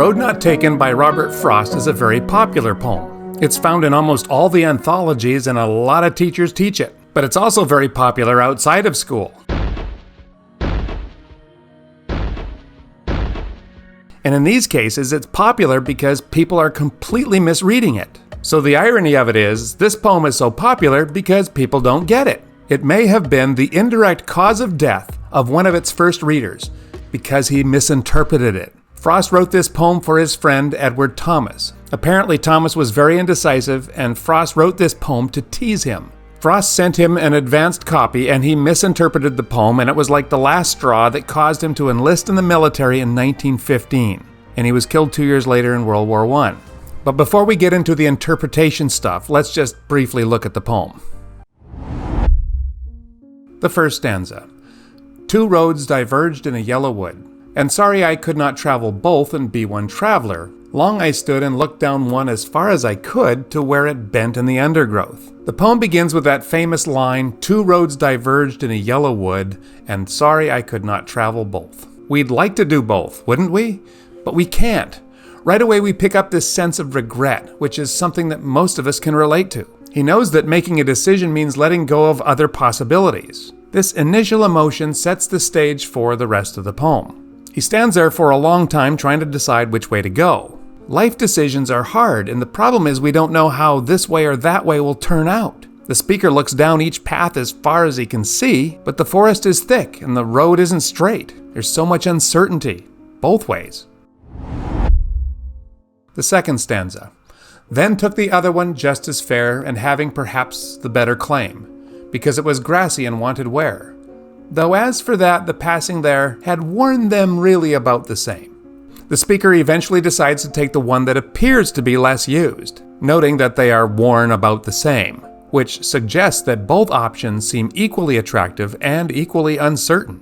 Road Not Taken by Robert Frost is a very popular poem. It's found in almost all the anthologies and a lot of teachers teach it. But it's also very popular outside of school. And in these cases, it's popular because people are completely misreading it. So the irony of it is, this poem is so popular because people don't get it. It may have been the indirect cause of death of one of its first readers because he misinterpreted it. Frost wrote this poem for his friend Edward Thomas. Apparently Thomas was very indecisive and Frost wrote this poem to tease him. Frost sent him an advanced copy and he misinterpreted the poem, and it was like the last straw that caused him to enlist in the military in 1915. And he was killed 2 years later in World War I. But before we get into the interpretation stuff, let's just briefly look at the poem. The first stanza. Two roads diverged in a yellow wood, and sorry I could not travel both and be one traveler. Long I stood and looked down one as far as I could to where it bent in the undergrowth. The poem begins with that famous line, two roads diverged in a yellow wood, and sorry I could not travel both. We'd like to do both, wouldn't we? But we can't. Right away we pick up this sense of regret, which is something that most of us can relate to. He knows that making a decision means letting go of other possibilities. This initial emotion sets the stage for the rest of the poem. He stands there for a long time trying to decide which way to go. Life decisions are hard, and the problem is we don't know how this way or that way will turn out. The speaker looks down each path as far as he can see, but the forest is thick and the road isn't straight. There's so much uncertainty, both ways. The second stanza. Then took the other one just as fair, and having perhaps the better claim, because it was grassy and wanted wear. Though as for that, the passing there had warned them really about the same. The speaker eventually decides to take the one that appears to be less used, noting that they are worn about the same, which suggests that both options seem equally attractive and equally uncertain.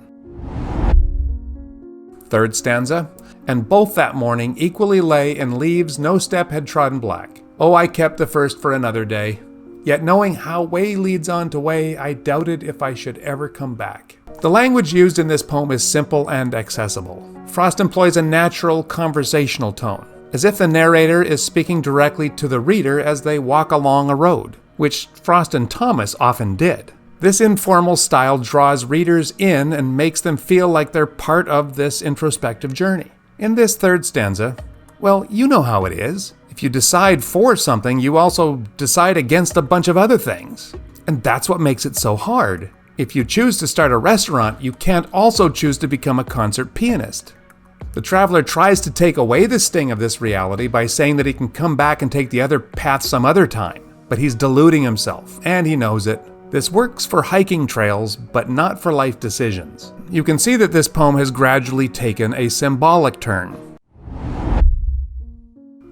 Third stanza. And both that morning equally lay in leaves no step had trodden black. Oh, I kept the first for another day. Yet knowing how way leads on to way, I doubted if I should ever come back. The language used in this poem is simple and accessible. Frost employs a natural conversational tone, as if the narrator is speaking directly to the reader as they walk along a road, which Frost and Thomas often did. This informal style draws readers in and makes them feel like they're part of this introspective journey. In this third stanza, well, you know how it is. If you decide for something, you also decide against a bunch of other things. And that's what makes it so hard. If you choose to start a restaurant, you can't also choose to become a concert pianist. The traveler tries to take away the sting of this reality by saying that he can come back and take the other path some other time. But he's deluding himself, and he knows it. This works for hiking trails, but not for life decisions. You can see that this poem has gradually taken a symbolic turn.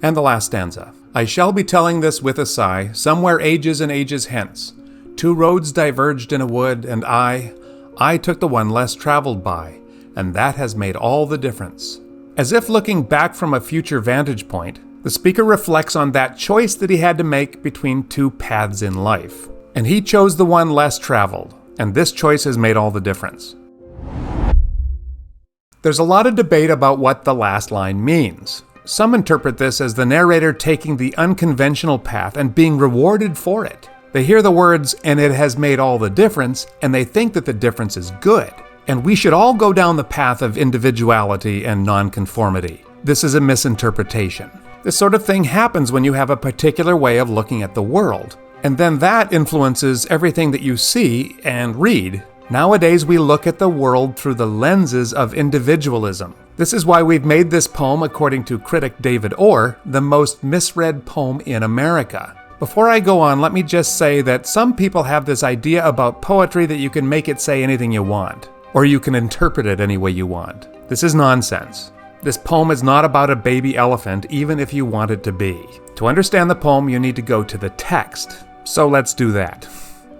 And the last stanza. I shall be telling this with a sigh, somewhere ages and ages hence. Two roads diverged in a wood, and I took the one less traveled by, and that has made all the difference. As if looking back from a future vantage point, the speaker reflects on that choice that he had to make between two paths in life. And he chose the one less traveled, and this choice has made all the difference. There's a lot of debate about what the last line means. Some interpret this as the narrator taking the unconventional path and being rewarded for it. They hear the words, and it has made all the difference, and they think that the difference is good. And we should all go down the path of individuality and non-conformity. This is a misinterpretation. This sort of thing happens when you have a particular way of looking at the world. And then that influences everything that you see and read. Nowadays, we look at the world through the lenses of individualism. This is why we've made this poem, according to critic David Orr, the most misread poem in America. Before I go on, let me just say that some people have this idea about poetry that you can make it say anything you want, or you can interpret it any way you want. This is nonsense. This poem is not about a baby elephant, even if you want it to be. To understand the poem, you need to go to the text. So let's do that.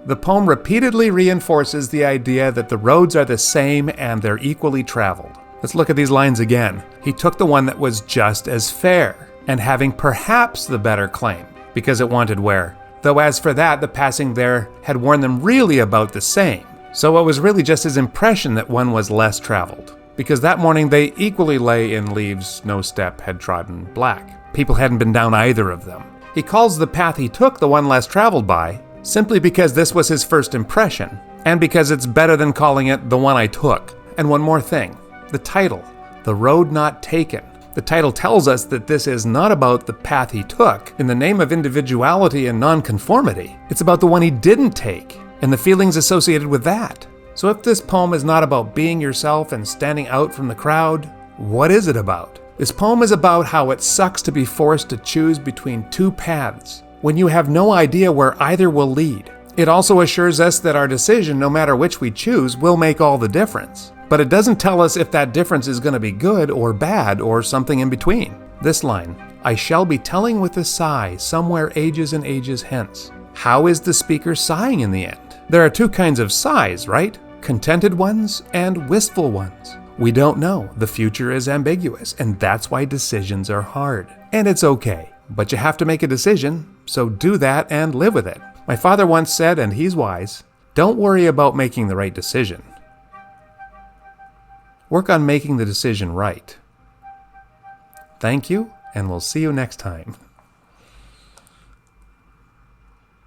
The poem repeatedly reinforces the idea that the roads are the same and they're equally traveled. Let's look at these lines again. He took the one that was just as fair, and having perhaps the better claim, because it wanted wear. Though as for that, the passing there had warned them really about the same. So it was really just his impression that one was less traveled. because that morning they equally lay in leaves no step had trodden black. People hadn't been down either of them. He calls the path he took the one less traveled by, simply because this was his first impression, and because it's better than calling it the one I took. And one more thing, the title, The Road Not Taken. The title tells us that this is not about the path he took in the name of individuality and non-conformity. It's about the one he didn't take, and the feelings associated with that. So if this poem is not about being yourself and standing out from the crowd, what is it about? This poem is about how it sucks to be forced to choose between two paths, when you have no idea where either will lead. It also assures us that our decision, no matter which we choose, will make all the difference. But it doesn't tell us if that difference is going to be good or bad or something in between. This line, I shall be telling with a sigh somewhere ages and ages hence. How is the speaker sighing in the end? There are two kinds of sighs, right? Contented ones and wistful ones. We don't know. The future is ambiguous, and that's why decisions are hard. And it's okay, but you have to make a decision, so do that and live with it. My father once said, and he's wise, don't worry about making the right decision. Work on making the decision right. Thank you, and we'll see you next time.